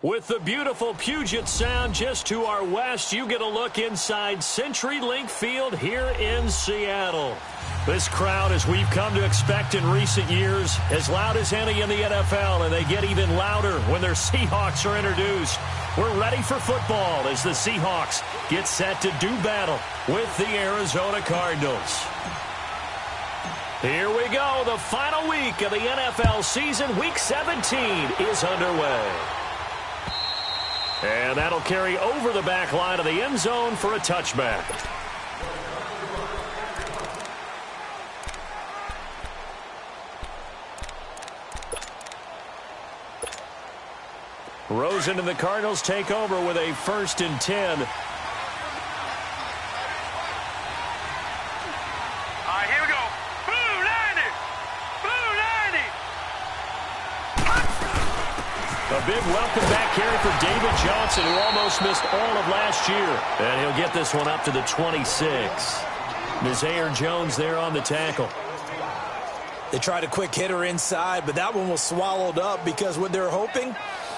With the beautiful Puget Sound just to our west, you get a look inside CenturyLink Field here in Seattle. This crowd, as we've come to expect in recent years, as loud as any in the NFL, and they get even louder when their Seahawks are introduced. We're ready for football as the Seahawks get set to do battle with the Arizona Cardinals. Here we go. The final week of the NFL season. Week 17 is underway. And that'll carry over the back line of the end zone for a touchback. Rosen and the Cardinals take over with a 1st and 10. Here we go. Blue 90. Blue 90. A big welcome back carry for David Johnson, who almost missed all of last year. And he'll get this one up to the 26. Nazaire Jones there on the tackle. They tried a quick hitter inside, but that one was swallowed up because what they're hoping,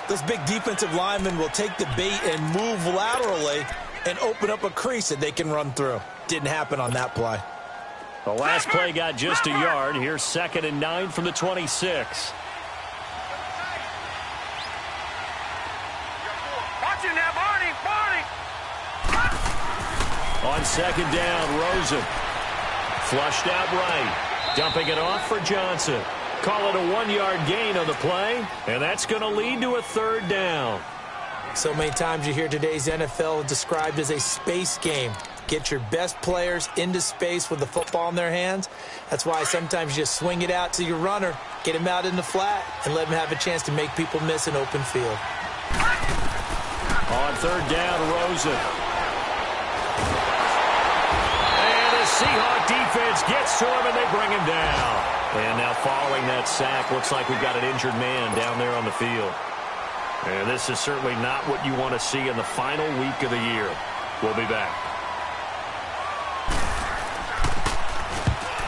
those big defensive linemen will take the bait and move laterally and open up a crease that they can run through. Didn't happen on that play. The last play got just a yard. Here's 2nd and 9 from the 26. Watch it now, Barney. Barney. On 2nd down, Rosen. Flushed out right. Dumping it off for Johnson. Call it a 1-yard gain on the play, and that's going to lead to a 3rd down. So many times you hear today's NFL described as a space game. Get your best players into space with the football in their hands. That's why sometimes you just swing it out to your runner, get him out in the flat, and let him have a chance to make people miss an open field. On 3rd down, Rosen. And the Seahawks defense gets to him, and they bring him down. And now following that sack, looks like we've got an injured man down there on the field. And this is certainly not what you want to see in the final week of the year. We'll be back.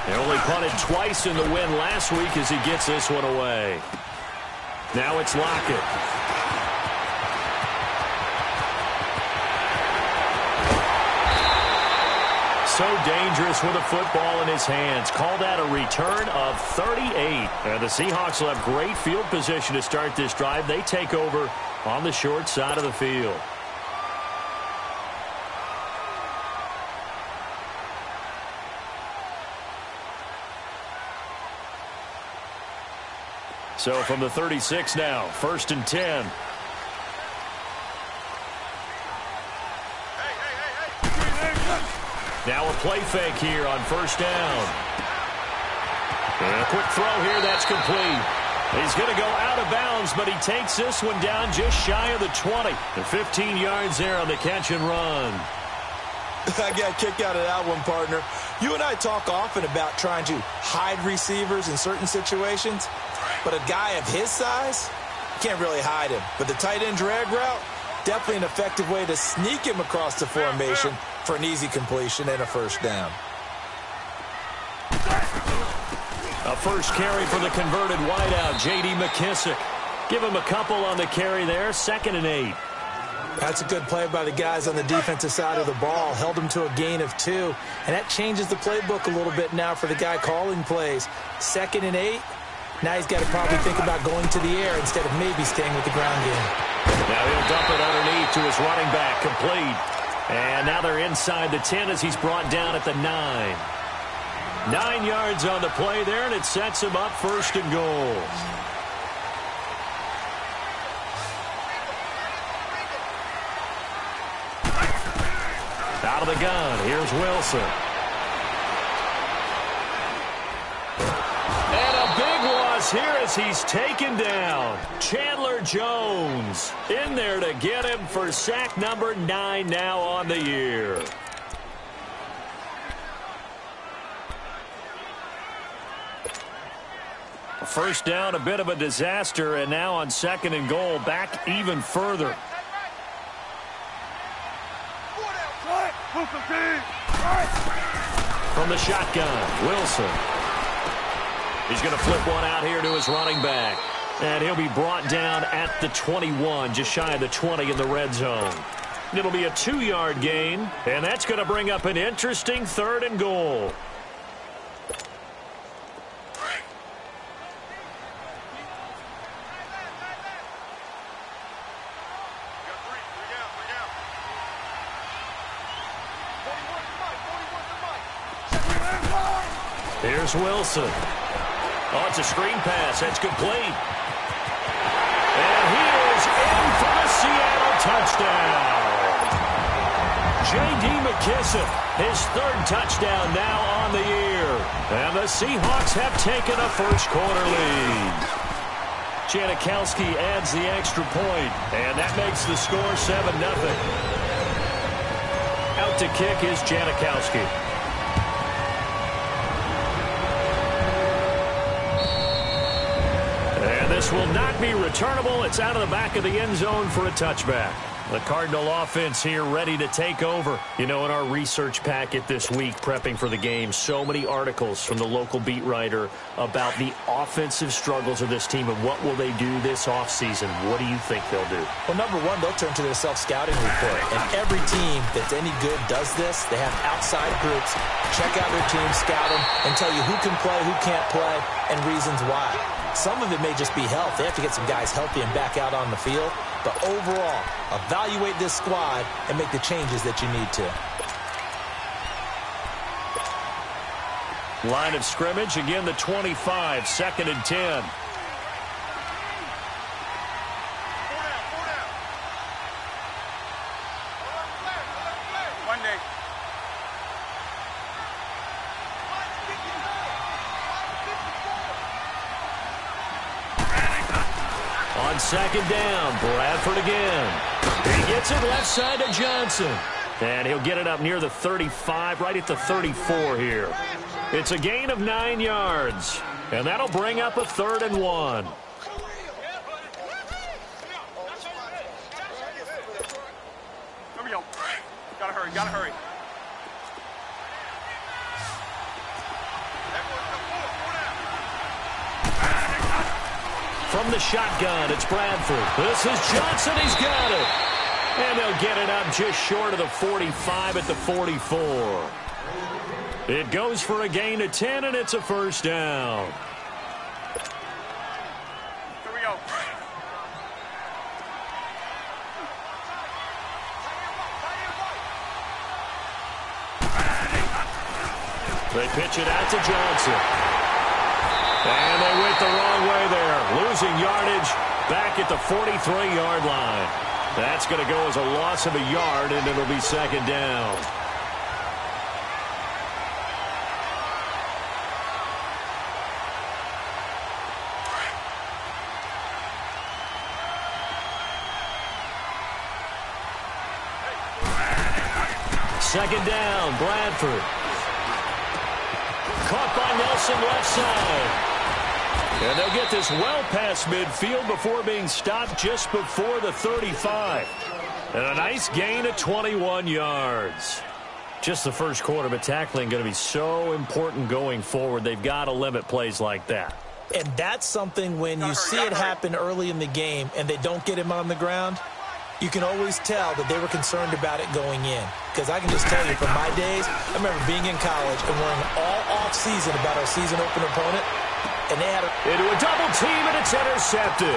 They only punted twice in the win last week as he gets this one away. Now it's Lockett. So dangerous with a football in his hands. Called out a return of 38. And the Seahawks will have great field position to start this drive. They take over on the short side of the field. So from the 36 now, 1st and 10. Now a play fake here on 1st down. And a quick throw here, that's complete. He's going to go out of bounds, but he takes this one down just shy of the 20. And 15 yards there on the catch and run. I got a kick out of that one, partner. You and I talk often about trying to hide receivers in certain situations, but a guy of his size, you can't really hide him. But the tight end drag route, definitely an effective way to sneak him across the formation for an easy completion and a 1st down. A first carry for the converted wideout, J.D. McKissick. Give him a couple on the carry there, 2nd and 8. That's a good play by the guys on the defensive side of the ball. Held him to a gain of 2. And that changes the playbook a little bit now for the guy calling plays. 2nd and 8. Now he's got to probably think about going to the air instead of maybe staying with the ground game. Now he'll dump it underneath to his running back, complete. And now they're inside the 10 as he's brought down at the 9. 9 yards on the play there, and it sets him up 1st and goal. Out of the gun, here's Wilson. And a big loss here as he's taken down. Chandler Jones in there to get him for sack number 9 now on the year. First down, a bit of a disaster, and now on 2nd and goal, back even further. From the shotgun, Wilson. He's going to flip one out here to his running back. And he'll be brought down at the 21, just shy of the 20 in the red zone. It'll be a 2-yard gain, and that's going to bring up an interesting 3rd and goal. Here's Wilson. Oh, it's a screen pass. That's complete. And he is in for the Seattle touchdown. J.D. McKissick, his 3rd touchdown now on the year. And the Seahawks have taken a first-quarter lead. Janikowski adds the extra point, and that makes the score 7-0. Out to kick is Janikowski. This will not be returnable. It's out of the back of the end zone for a touchback. The Cardinal offense here ready to take over. You know, in our research packet this week, prepping for the game, so many articles from the local beat writer about the offensive struggles of this team and what will they do this offseason. What do you think they'll do? Well, number one, they'll turn to their self-scouting report. And every team that's any good does this. They have outside groups, check out their team, scout them, and tell you who can play, who can't play, and reasons why. Some of it may just be health. They have to get some guys healthy and back out on the field. But overall, evaluate this squad and make the changes that you need to. Line of scrimmage, again the 25, 2nd and 10. On 2nd down, Bradford again. He gets it left side to Johnson. And he'll get it up near the 35, right at the 34 here. It's a gain of 9 yards. And that'll bring up a 3rd and 1. Here we go. Gotta hurry, gotta hurry. From the shotgun, it's Bradford. This is Johnson. He's got it. And they'll get it up just short of the 45 at the 44. It goes for a gain of 10, and it's a 1st down. Here we go. They pitch it out to Johnson. And they went the wrong way there. Losing yardage back at the 43-yard line. That's going to go as a loss of a yard, and it'll be 2nd down. Second down, Bradford. Caught by Nelson left side. And they'll get this well past midfield before being stopped just before the 35. And a nice gain of 21 yards. Just the first quarter, but tackling going to be so important going forward. They've got to limit plays like that. And that's something when you see it happen early in the game and they don't get him on the ground, you can always tell that they were concerned about it going in. Because I can just tell you from my days, I remember being in college and worrying all off-season about our season opener opponent. And they had into a double team, and it's intercepted.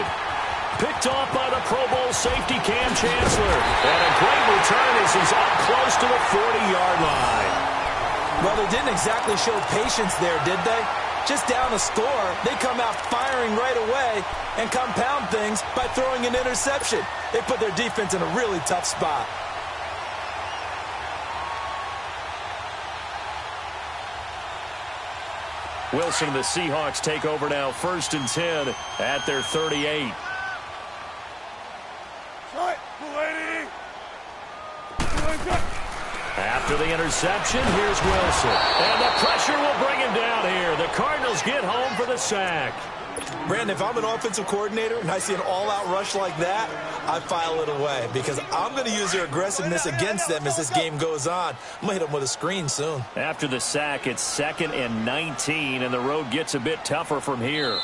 Picked off by the Pro Bowl safety Cam Chancellor. And a great return as he's up close to the 40-yard line. Well, they didn't exactly show patience there, did they? Just down a score, they come out firing right away and compound things by throwing an interception. They put their defense in a really tough spot. Wilson and the Seahawks take over now, 1st and 10 at their 38. After the interception, here's Wilson. And the pressure will bring him down here. The Cardinals get home for the sack. Brandon, if I'm an offensive coordinator and I see an all-out rush like that, I file it away because I'm going to use their aggressiveness against them as this game goes on. I'm going to hit them with a screen soon. After the sack, it's 2nd and 19, and the road gets a bit tougher from here.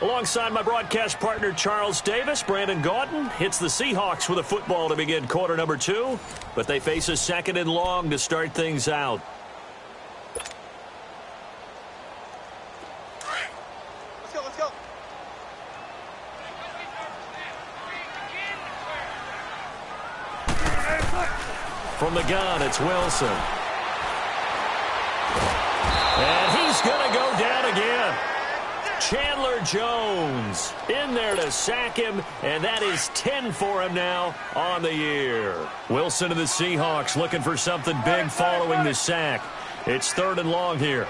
Alongside my broadcast partner, Charles Davis, Brandon Gaudin hits the Seahawks with a football to begin quarter number 2, but they face a second and long to start things out. Let's go. From the gun, it's Wilson. And he's going to go down again. Chandler Jones in there to sack him, and that is 10 for him now on the year. Wilson and the Seahawks looking for something big following the sack. It's third and long here.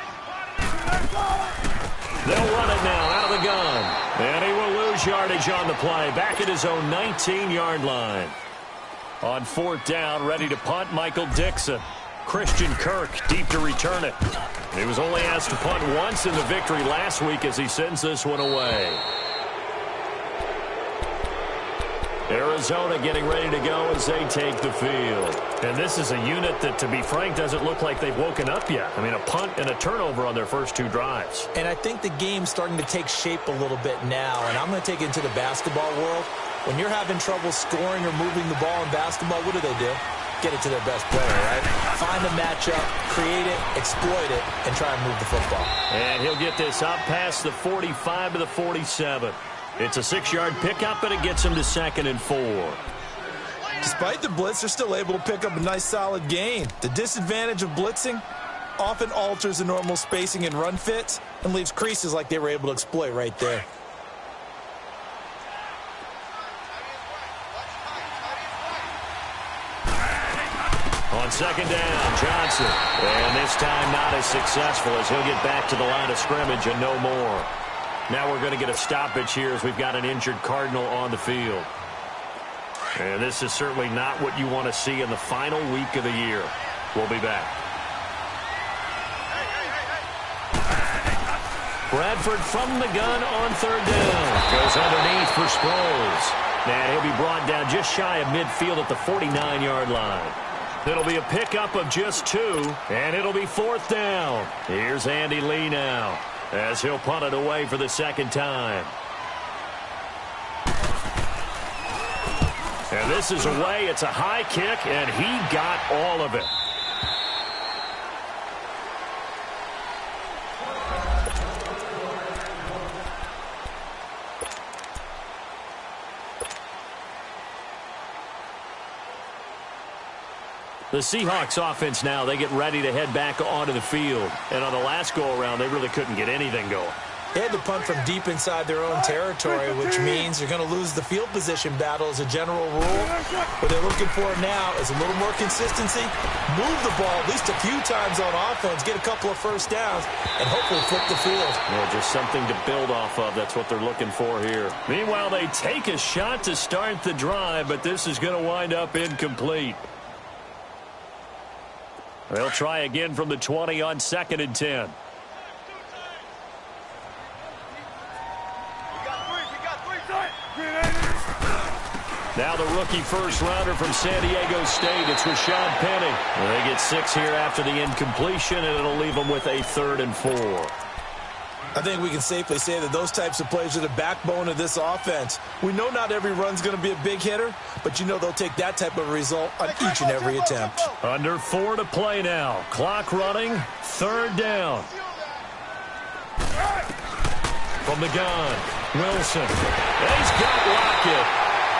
They'll run it now out of the gun. And he will lose yardage on the play, back at his own 19-yard line. On fourth down, ready to punt, Michael Dixon. Christian Kirk deep to return it. He was only asked to punt once in the victory last week as he sends this one away. Arizona getting ready to go as they take the field. And this is a unit that, to be frank, doesn't look like they've woken up yet. I mean, a punt and a turnover on their first 2 drives. And I think the game's starting to take shape a little bit now, and I'm going to take it into the basketball world. When you're having trouble scoring or moving the ball in basketball, what do? Get it to their best player, right? Find a matchup, create it, exploit it, and try and move the football. And he'll get this up past the 45 to the 47. It's a 6-yard pickup, and it gets him to second and 4. Despite the blitz, they're still able to pick up a nice, solid gain. The disadvantage of blitzing often alters the normal spacing and run fits and leaves creases like they were able to exploit right there. On second down, Johnson. And this time not as successful as he'll get back to the line of scrimmage and no more. Now we're going to get a stoppage here as we've got an injured Cardinal on the field. And this is certainly not what you want to see in the final week of the year. We'll be back. Bradford from the gun on third down. Goes underneath for Sproles. And he'll be brought down just shy of midfield at the 49-yard line. It'll be a pickup of just 2, and it'll be fourth down. Here's Andy Lee now as he'll punt it away for the second time. And this is away. It's a high kick, and he got all of it. The Seahawks offense now, they get ready to head back onto the field. And on the last go-around, they really couldn't get anything going. They had to punt from deep inside their own territory, which means they're going to lose the field position battle as a general rule. What they're looking for now is a little more consistency, move the ball at least a few times on offense, get a couple of first downs, and hopefully flip the field. Yeah, just something to build off of. That's what they're looking for here. Meanwhile, they take a shot to start the drive, but this is going to wind up incomplete. They'll try again from the 20 on second and 10. Now the rookie first-rounder from San Diego State. It's Rashad Penny. They get 6 here after the incompletion, and it'll leave them with a 3rd and 4. I think we can safely say that those types of plays are the backbone of this offense. We know not every run's going to be a big hitter, but you know they'll take that type of result on each and every attempt. Under 4 to play now. Clock running. 3rd down. From the gun, Wilson. He's got Lockett.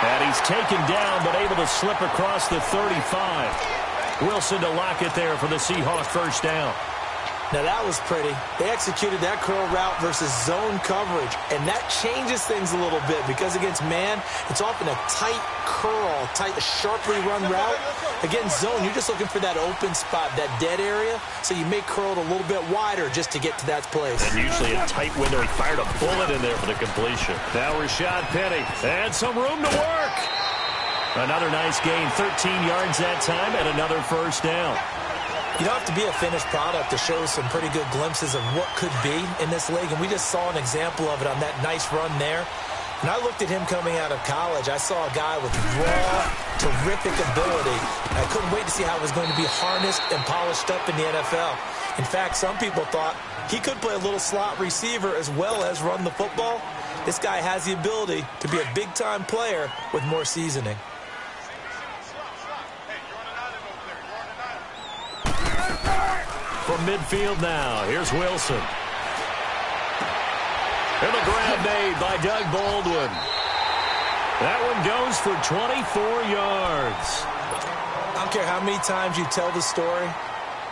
And he's taken down, but able to slip across the 35. Wilson to Lockett there for the Seahawks first down. Now that was pretty. They executed that curl route versus zone coverage, and that changes things a little bit because against man, it's often a tight curl, sharply run route. Against zone, you're just looking for that open spot, that dead area, so you may curl it a little bit wider just to get to that place. And usually a tight window. He fired a bullet in there for the completion. Now Rashad Penny, and some room to work. Another nice gain, 13 yards that time, and another first down. You don't have to be a finished product to show some pretty good glimpses of what could be in this league, and we just saw an example of it on that nice run there. When I looked at him coming out of college, I saw a guy with raw, terrific ability. And I couldn't wait to see how it was going to be harnessed and polished up in the NFL. In fact, some people thought he could play a little slot receiver as well as run the football. This guy has the ability to be a big-time player with more seasoning. From midfield now, here's Wilson. And the grab made by Doug Baldwin. That one goes for 24 yards. I don't care how many times you tell the story,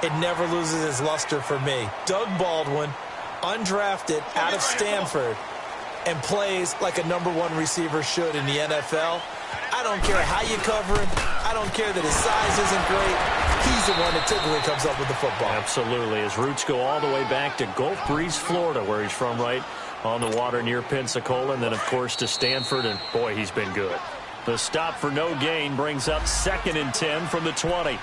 it never loses its luster for me. Doug Baldwin, undrafted out of Stanford, and plays like a #1 receiver should in the NFL. I don't care how you cover him. I don't care that his size isn't great. He's the one that typically comes up with the football. Absolutely. His roots go all the way back to Gulf Breeze, Florida, where he's from, right on the water near Pensacola, and then, of course, to Stanford, and, boy, he's been good. The stop for no gain brings up 2nd and 10 from the 20.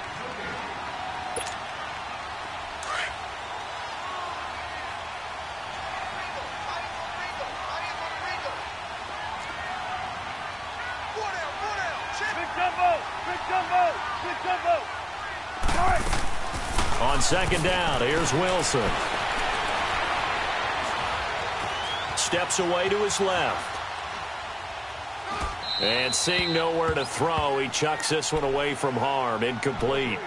On 2nd down, here's Wilson. Steps away to his left. And seeing nowhere to throw, he chucks this one away from harm. Incomplete.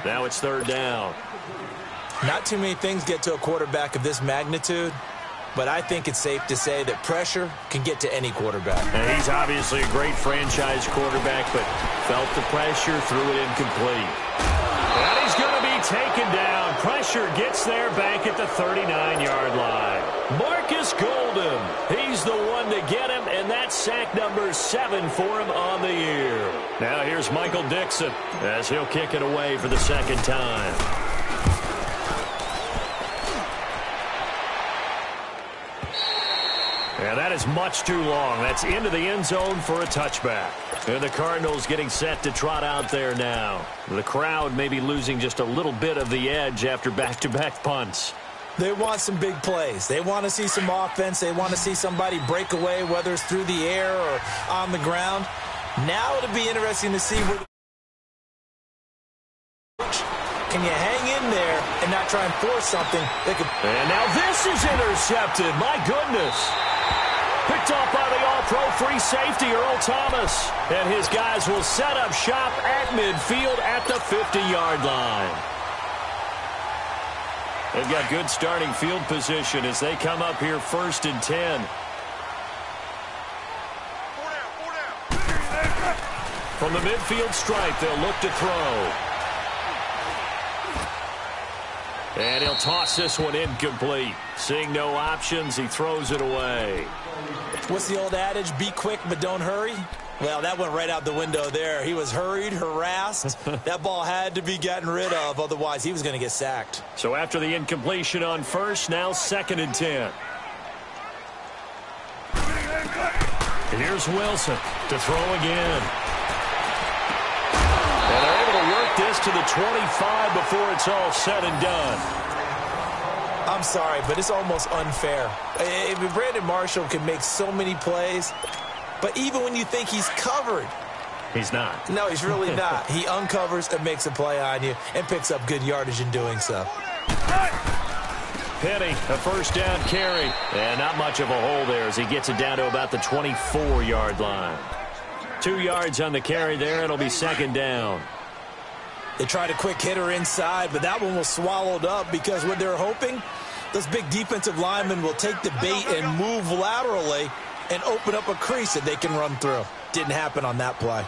Now it's 3rd down. Not too many things get to a quarterback of this magnitude, but I think it's safe to say that pressure can get to any quarterback. And he's obviously a great franchise quarterback, but felt the pressure, threw it incomplete. And he's going to be taken down. Pressure gets there back at the 39-yard line. Marcus Golden, he's the one to get him, and that's sack number 7 for him on the year. Now here's Michael Dixon as he'll kick it away for the 2nd time. And that is much too long. That's into the end zone for a touchback. And the Cardinals getting set to trot out there now. The crowd may be losing just a little bit of the edge after back-to-back punts. They want some big plays. They want to see some offense. They want to see somebody break away, whether it's through the air or on the ground. Now it'll be interesting to see where can you hang in there and not try and force something that could... And now this is intercepted. My goodness. Picked off by the all-pro free safety, Earl Thomas. And his guys will set up shop at midfield at the 50-yard line. They've got good starting field position as they come up here 1st and 10. From the midfield stripe, they'll look to throw. And he'll toss this one incomplete. Seeing no options, he throws it away. What's the old adage? Be quick, but don't hurry. Well, that went right out the window there. He was hurried, harassed. That ball had to be gotten rid of, otherwise he was going to get sacked. So after the incompletion on 1st, now 2nd and 10. And here's Wilson to throw again. And they're able to work this to the 25 before it's all said and done. I'm sorry, but it's almost unfair. Brandon Marshall can make so many plays, but even when you think he's covered, he's not. No, he's really not. He uncovers and makes a play on you and picks up good yardage in doing so. Penny, a 1st down carry. And not much of a hole there as he gets it down to about the 24-yard line. 2 yards on the carry there. It'll be 2nd down. They tried a quick hitter inside, but that one was swallowed up because what they're hoping, those big defensive linemen will take the bait and move laterally and open up a crease that they can run through. Didn't happen on that play.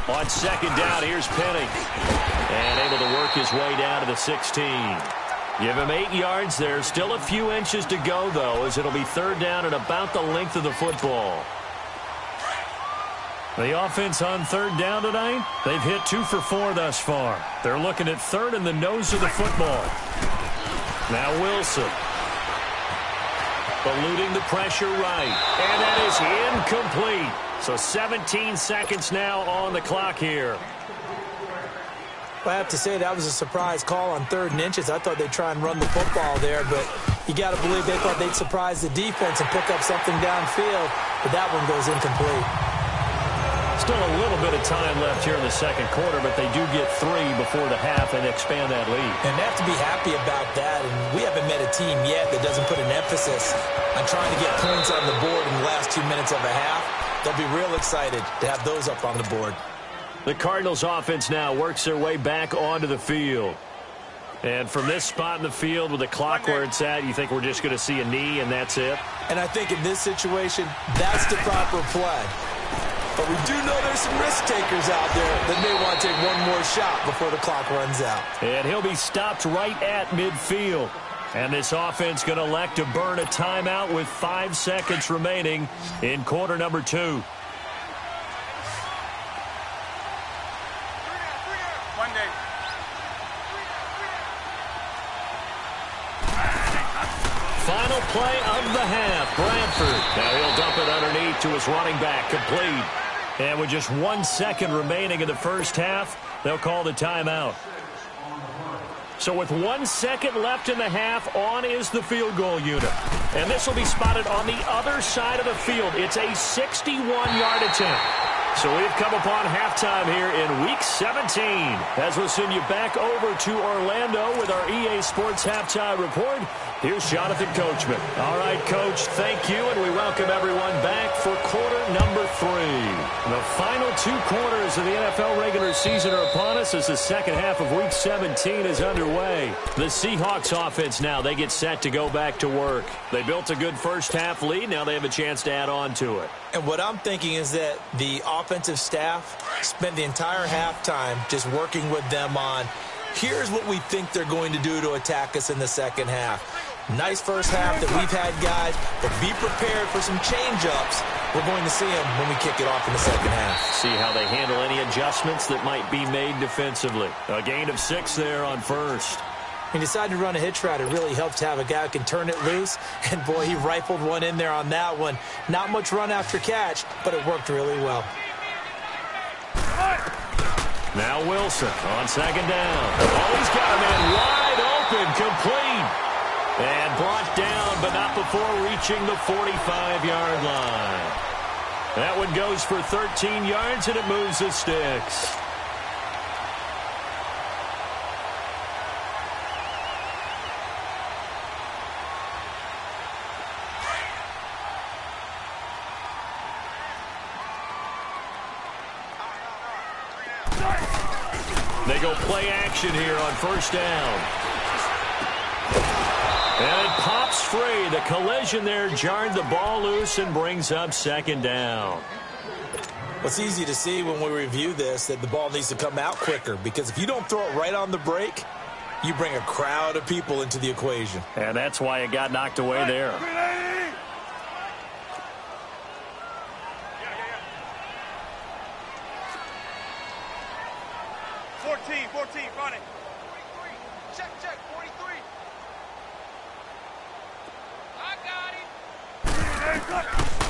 On 2nd down, here's Penny. And able to work his way down to the 16. Give him 8 yards there. Still a few inches to go, though, as it'll be 3rd down and about the length of the football. The offense on 3rd down tonight, they've hit 2 for 4 thus far. They're looking at 3rd in the nose of the football. Now Wilson. Eluding the pressure right. And that is incomplete. So 17 seconds now on the clock here. I have to say that was a surprise call on 3rd and inches. I thought they'd try and run the football there, but you got to believe they thought they'd surprise the defense and pick up something downfield, but that one goes incomplete. Still a little bit of time left here in the second quarter, but they do get 3 before the half and expand that lead. And they have to be happy about that, and we haven't met a team yet that doesn't put an emphasis on trying to get points on the board in the last 2 minutes of a half. They'll be real excited to have those up on the board. The Cardinals offense now works their way back onto the field. And from this spot in the field with the clock where it's at, you think we're just going to see a knee and that's it? And I think in this situation, that's the proper play. But we do know there's some risk takers out there that may want to take one more shot before the clock runs out. And he'll be stopped right at midfield. And this offense going to elect to burn a timeout with 5 seconds remaining in quarter number 2. Final play of the half. Bradford. Now he'll dump it underneath to his running back. Complete. And with just 1 second remaining in the first half, they'll call the timeout. So with 1 second left in the half, on is the field goal unit. And this will be spotted on the other side of the field. It's a 61-yard attempt. So we've come upon halftime here in Week 17 as we'll send you back over to Orlando with our EA Sports Halftime Report. Here's Jonathan Coachman. All right, Coach, thank you, and we welcome everyone back for quarter number 3. The final 2 quarters of the NFL regular season are upon us as the second half of Week 17 is underway. The Seahawks offense now, they get set to go back to work. They built a good first half lead. Now they have a chance to add on to it. And what I'm thinking is that the offensive staff spent the entire halftime just working with them on, here's what we think they're going to do to attack us in the second half. Nice first half that we've had, guys, but be prepared for some change-ups. We're going to see them when we kick it off in the second half. See how they handle any adjustments that might be made defensively. A gain of 6 there on first. He decided to run a hitch route. It really helps to have a guy who can turn it loose. And, boy, he rifled one in there on that one. Not much run after catch, but it worked really well. Now Wilson on second down. Oh, he's got a man wide open, complete. And brought down, but not before reaching the 45-yard line. That one goes for 13 yards, and it moves the sticks. They go play action here on first down. And it pops free. The collision there jarred the ball loose and brings up second down. Well, it's easy to see when we review this that the ball needs to come out quicker, because if you don't throw it right on the break, you bring a crowd of people into the equation. And that's why it got knocked away there. 14, run it. 43. Check, 43. I got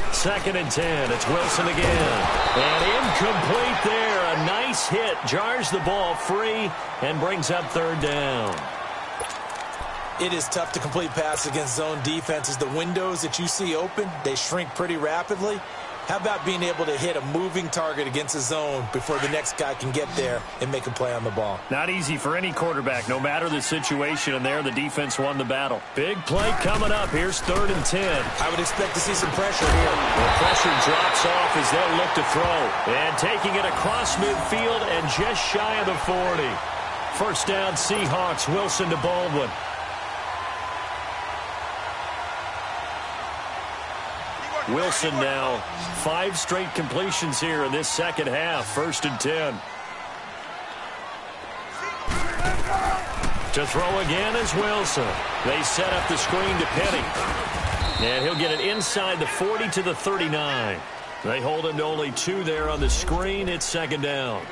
him. Second and 10. It's Wilson again. And incomplete there. A nice hit. Jars the ball free and brings up third down. It is tough to complete passes against zone defenses. The windows that you see open, they shrink pretty rapidly. How about being able to hit a moving target against a zone before the next guy can get there and make a play on the ball? Not easy for any quarterback, no matter the situation, and there the defense won the battle. Big play coming up. Here's third and 10. I would expect to see some pressure here. The pressure drops off as they'll look to throw. And taking it across midfield and just shy of the 40. First down, Seahawks. Wilson to Baldwin. Wilson now 5 straight completions here in this second half. First and 10. To throw again is Wilson. They set up the screen to Penny. And he'll get it inside the 40 to the 39. They hold him to only 2 there on the screen. It's second down.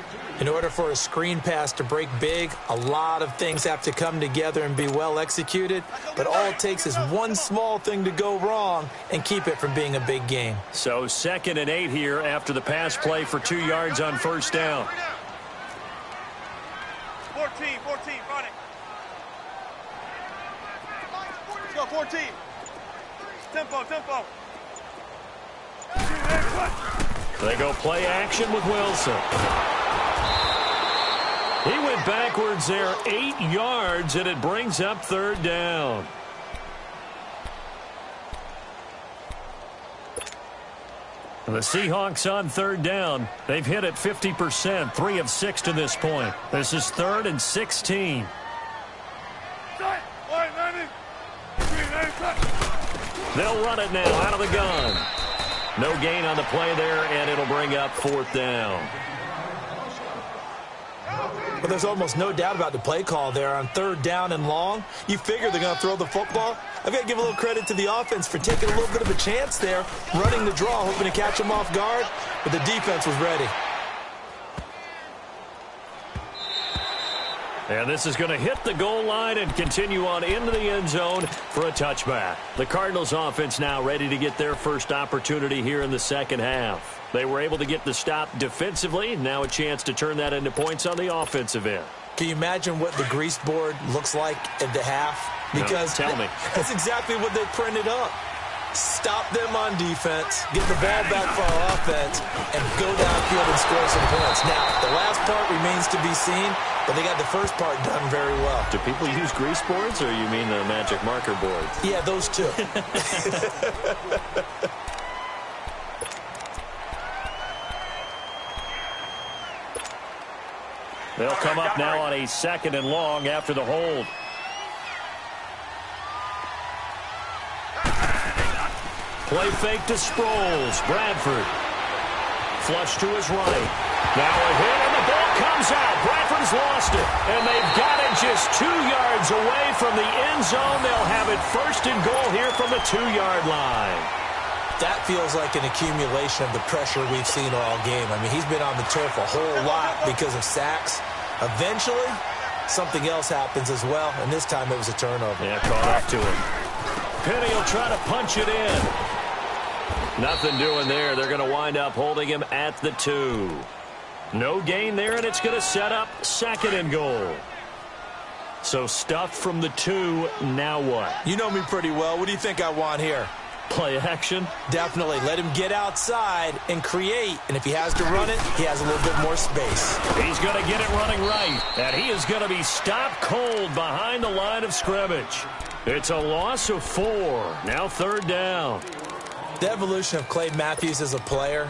In order for a screen pass to break big, a lot of things have to come together and be well executed. But all it takes is one small thing to go wrong and keep it from being a big game. So second and 8 here after the pass play for 2 yards on first down. 14, run it. Let's go, 14. Tempo. They go play action with Wilson. He went backwards there 8 yards, and it brings up third down. The Seahawks on third down. They've hit it 50%, 3 of 6 to this point. This is 3rd and 16. They'll run it now out of the gun. No gain on the play there, and it'll bring up 4th down. But there's almost no doubt about the play call there on 3rd down and long. You figure they're going to throw the football. I've got to give a little credit to the offense for taking a little bit of a chance there, running the draw, hoping to catch them off guard, but the defense was ready. And this is going to hit the goal line and continue on into the end zone for a touchback. The Cardinals offense now ready to get their first opportunity here in the second half. They were able to get the stop defensively. Now a chance to turn that into points on the offensive end. Can you imagine what the grease board looks like at the half? Because no, tell me. That's exactly what they printed up. Stop them on defense, get the ball back for our offense, and go downfield and score some points. Now, the last part remains to be seen, but they got the first part done very well. Do people use grease boards, or you mean the magic marker boards? Yeah, those two. They'll come up now on a 2nd and long after the hold. Play fake to Sproles. Bradford. Flush to his right. Now a hit, and the ball comes out. Bradford's lost it. And they've got it just 2 yards away from the end zone. They'll have it 1st and goal here from the 2-yard line. That feels like an accumulation of the pressure we've seen all game. I mean, he's been on the turf a whole lot because of sacks. Eventually, something else happens as well, and this time it was a turnover. Yeah, caught up to him. Penny will try to punch it in. Nothing doing there. They're going to wind up holding him at the 2. No gain there, and it's going to set up 2nd and goal. So stuffed from the 2, now what? You know me pretty well. What do you think I want here? Play action? Definitely. Let him get outside and create. And if he has to run it, he has a little bit more space. He's going to get it running right. And he is going to be stopped cold behind the line of scrimmage. It's a loss of 4. Now 3rd down. The evolution of Clay Matthews as a player,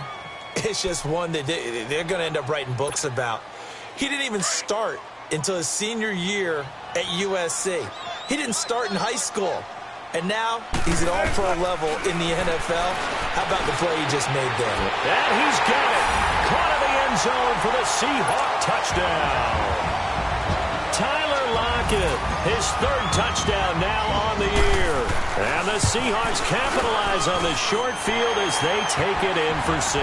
it's just one that they're going to end up writing books about. He didn't even start until his senior year at USC. He didn't start in high school. And now he's at all-pro level in the NFL. How about the play he just made there? And he's got it. Caught in the end zone for the Seahawk touchdown. Tyler Lockett, his 3rd touchdown now on the year. And the Seahawks capitalize on the short field as they take it in for 6.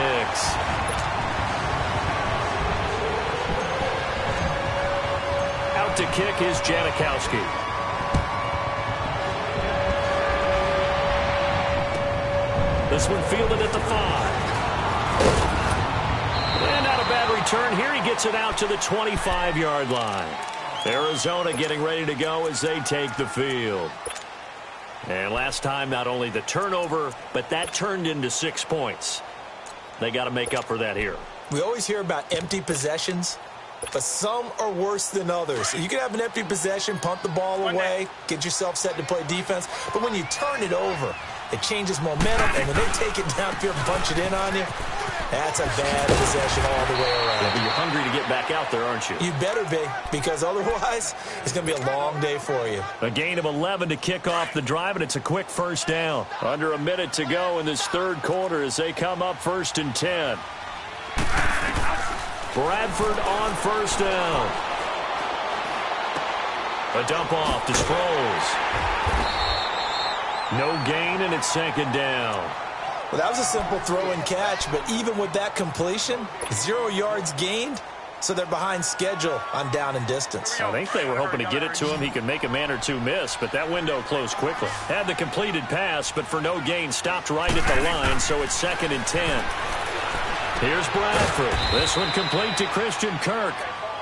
Out to kick is Janikowski. This one fielded at the 5. And not a bad return here. He gets it out to the 25-yard line. Arizona getting ready to go as they take the field. And last time, not only the turnover, but that turned into 6 points. They got to make up for that here. We always hear about empty possessions, but some are worse than others. You can have an empty possession, punt the ball away, get yourself set to play defense, but when you turn it over, it changes momentum, and when they take it downfield and punch it in on you, that's a bad possession all the way around. Yeah, but you're hungry to get back out there, aren't you? You better be, because otherwise, it's going to be a long day for you. A gain of 11 to kick off the drive, and it's a quick 1st down. Under a minute to go in this 3rd quarter as they come up 1st and 10. Bradford on 1st down. A dump off to Sproles. No gain, and it's 2nd down. Well, that was a simple throw and catch, but even with that completion, 0 yards gained, so they're behind schedule on down and distance. I think they were hoping to get it to him. He could make a man or two miss, but that window closed quickly. Had the completed pass, but for no gain, stopped right at the line, so it's 2nd and 10. Here's Bradford. This one complete to Christian Kirk,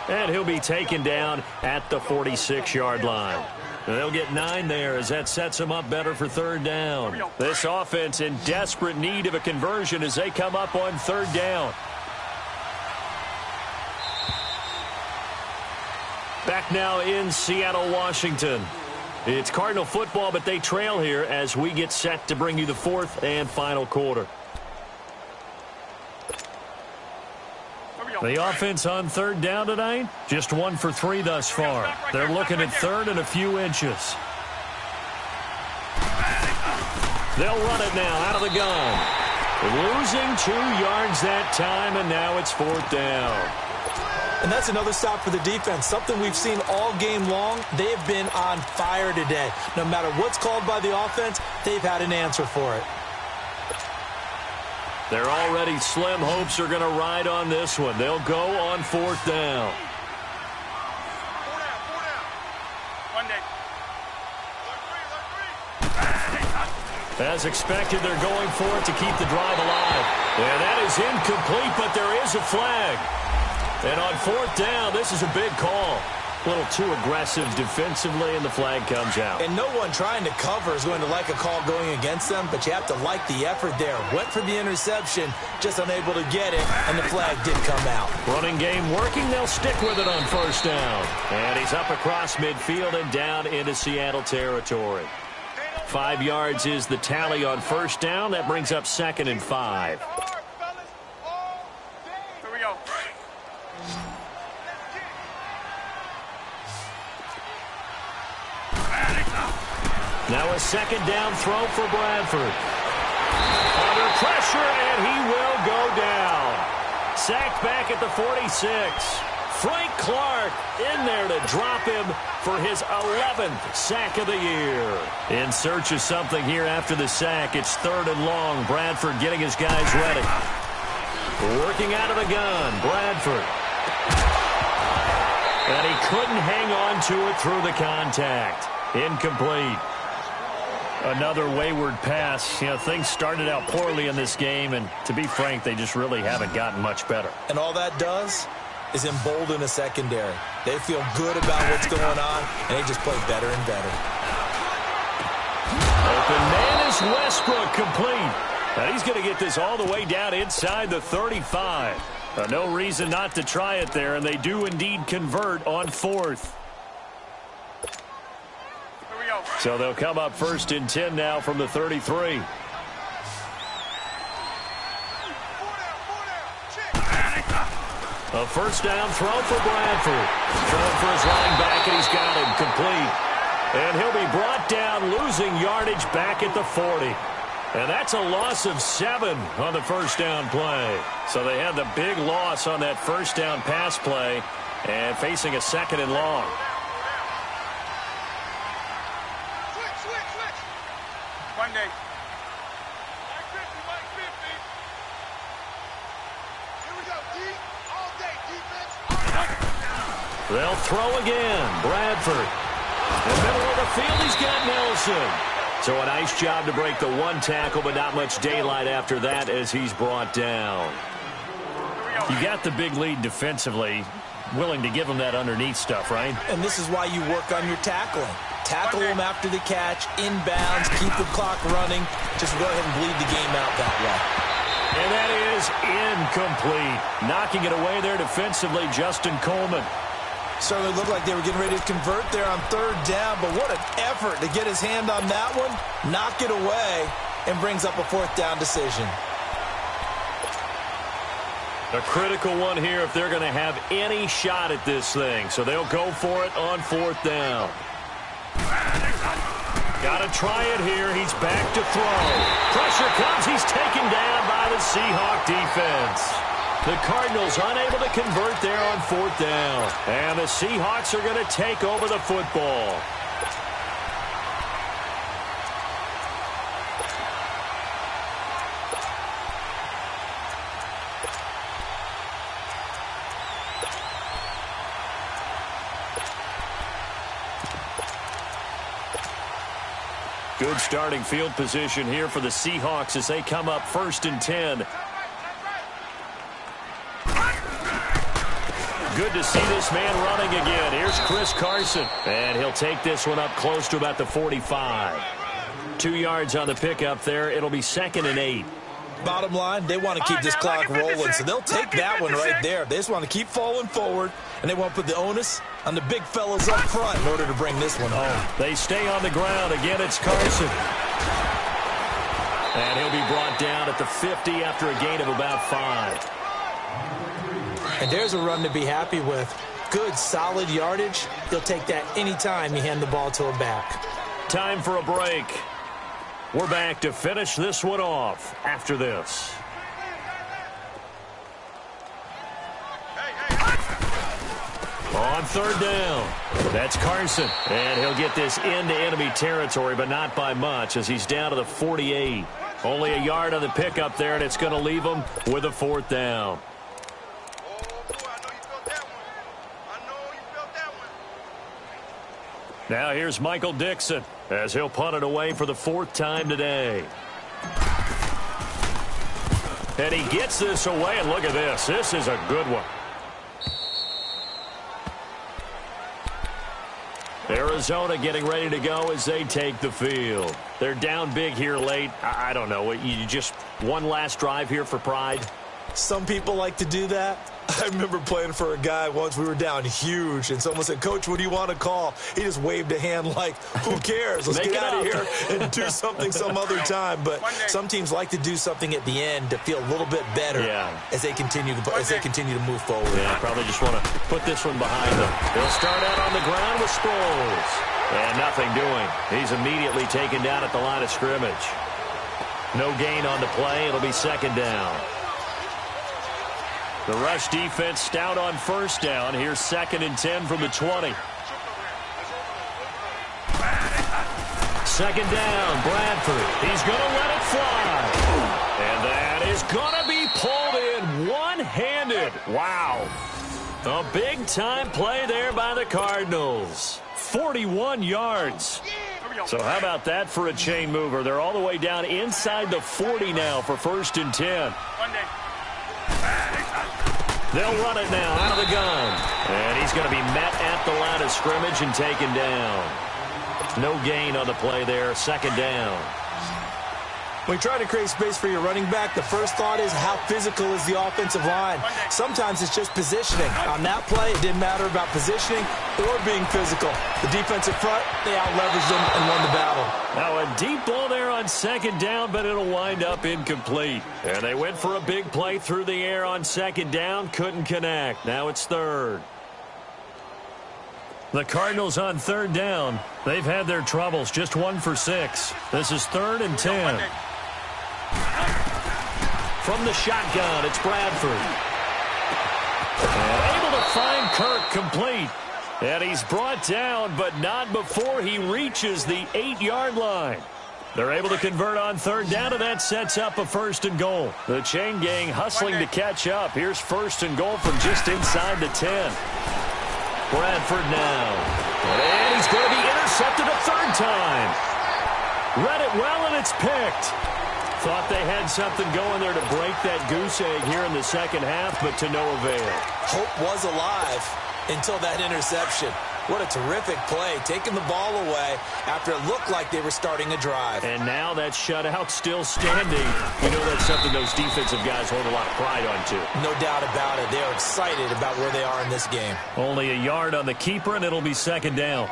and he'll be taken down at the 46-yard line. They'll get 9 there as that sets them up better for third down. This offense in desperate need of a conversion as they come up on third down. Back now in Seattle, Washington. It's Cardinal football, but they trail here as we get set to bring you the fourth and final quarter. The offense on third down tonight, just 1 for 3 thus far. They're looking at third and a few inches. They'll run it now out of the gun. Losing 2 yards that time, and now it's fourth down. And that's another stop for the defense, something we've seen all game long. They've been on fire today. No matter what's called by the offense, they've had an answer for it. Their already slim hopes are going to ride on this one. They'll go on fourth down. As expected, they're going for it to keep the drive alive. And that is incomplete, but there is a flag. And on fourth down, this is a big call. A little too aggressive defensively, and the flag comes out. And no one trying to cover is going to like a call going against them, but you have to like the effort there. Went for the interception, just unable to get it, and the flag did come out. Running game working. They'll stick with it on first down. And he's up across midfield and down into Seattle territory. 5 yards is the tally on first down. That brings up 2nd and 5. Now a second down throw for Bradford. Under pressure, and he will go down. Sacked back at the 46. Frank Clark in there to drop him for his 11th sack of the year. In search of something here after the sack. It's 3rd and long. Bradford getting his guys ready. Working out of the gun. Bradford. And he couldn't hang on to it through the contact. Incomplete. Another wayward pass. You know, things started out poorly in this game, and to be frank, they just really haven't gotten much better. And all that does is embolden a secondary. They feel good about what's going on, and they just play better and better. Open man is Westbrook, complete. And he's going to get this all the way down inside the 35. No reason not to try it there, and they do indeed convert on fourth. So they'll come up 1st and 10 now from the 33. A first down throw for Bradford. Throwing for his running back, and he's got him complete. And he'll be brought down, losing yardage back at the 40. And that's a loss of 7 on the first down play. So they had the big loss on that first down pass play and facing a 2nd and long. Monday. They'll throw again. Bradford. In the middle of the field, he's got Nelson. So a nice job to break the 1 tackle, but not much daylight after that as he's brought down. You got the big lead defensively. Willing to give him that underneath stuff, right? And this is why you work on your tackling. Tackle them after the catch, inbounds, keep the clock running. Just go ahead and bleed the game out that way. And that is incomplete. Knocking it away there defensively, Justin Coleman. Certainly looked like they were getting ready to convert there on 3rd down, but what an effort to get his hand on that one, knock it away, and brings up a 4th down decision. A critical one here if they're going to have any shot at this thing. So they'll go for it on 4th down. Got to try it here. He's back to throw. Pressure comes. He's taken down by the Seahawks defense. The Cardinals unable to convert there on 4th down. And the Seahawks are going to take over the football. Good starting field position here for the Seahawks as they come up 1st and 10. Good to see this man running again. Here's Chris Carson. And he'll take this one up close to about the 45. 2 yards on the pickup there. It'll be 2nd and 8. Bottom line, they want to keep this clock rolling, so they'll take that one right there. They just want to keep falling forward, and they want to put the onus on the big fellas up front in order to bring this one home. They stay on the ground. Again, it's Carson. And he'll be brought down at the 50 after a gain of about 5. And there's a run to be happy with. Good, solid yardage. He'll take that anytime you hand the ball to a back. Time for a break. We're back to finish this one off after this. On 3rd down, that's Carson. And he'll get this into enemy territory, but not by much as he's down to the 48. Only a yard on the pickup there, and it's going to leave him with a 4th down. Now here's Michael Dixon as he'll punt it away for the 4th time today. And he gets this away, and look at this. This is a good one. Arizona getting ready to go as they take the field. They're down big here late. I don't know. You just one last drive here for pride? Some people like to do that. I remember playing for a guy once. We were down huge, and someone said, "Coach, what do you want to call?" He just waved a hand like, who cares? Let's get out of here and do something some other time. But some teams like to do something at the end to feel a little bit better as they continue to move forward. Yeah, probably just want to put this one behind them. They'll start out on the ground with Sproles. And nothing doing. He's immediately taken down at the line of scrimmage. No gain on the play. It'll be 2nd down. The rush defense stout on 1st down. Here's 2nd and 10 from the 20. 2nd down, Bradford. He's going to let it fly. And that is going to be pulled in one-handed. Wow. A big-time play there by the Cardinals. 41 yards. So how about that for a chain mover? They're all the way down inside the 40 now for 1st and 10. They'll run it now out of the gun. And he's going to be met at the line of scrimmage and taken down. No gain on the play there. 2nd down. When you try to create space for your running back, the first thought is how physical is the offensive line. Sometimes it's just positioning. On that play, it didn't matter about positioning or being physical. The defensive front, they out-leveraged them and won the battle. Now a deep ball there on 2nd down, but it'll wind up incomplete. And they went for a big play through the air on 2nd down, couldn't connect. Now it's 3rd. The Cardinals on 3rd down. They've had their troubles, just 1 for 6. This is 3rd and 10. From the shotgun, it's Bradford. And able to find Kirk complete. And he's brought down, but not before he reaches the 8-yard line. They're able to convert on 3rd down, and that sets up a 1st and goal. The chain gang hustling to catch up. Here's 1st and goal from just inside the 10. Bradford now. And he's going to be intercepted a 3rd time. Read it well, and it's picked. Thought they had something going there to break that goose egg here in the 2nd half, but to no avail. Hope was alive until that interception. What a terrific play, taking the ball away after it looked like they were starting a drive. And now that shutout still standing. You know that's something those defensive guys hold a lot of pride on, too. No doubt about it. They're excited about where they are in this game. Only a yard on the keeper, and it'll be 2nd down.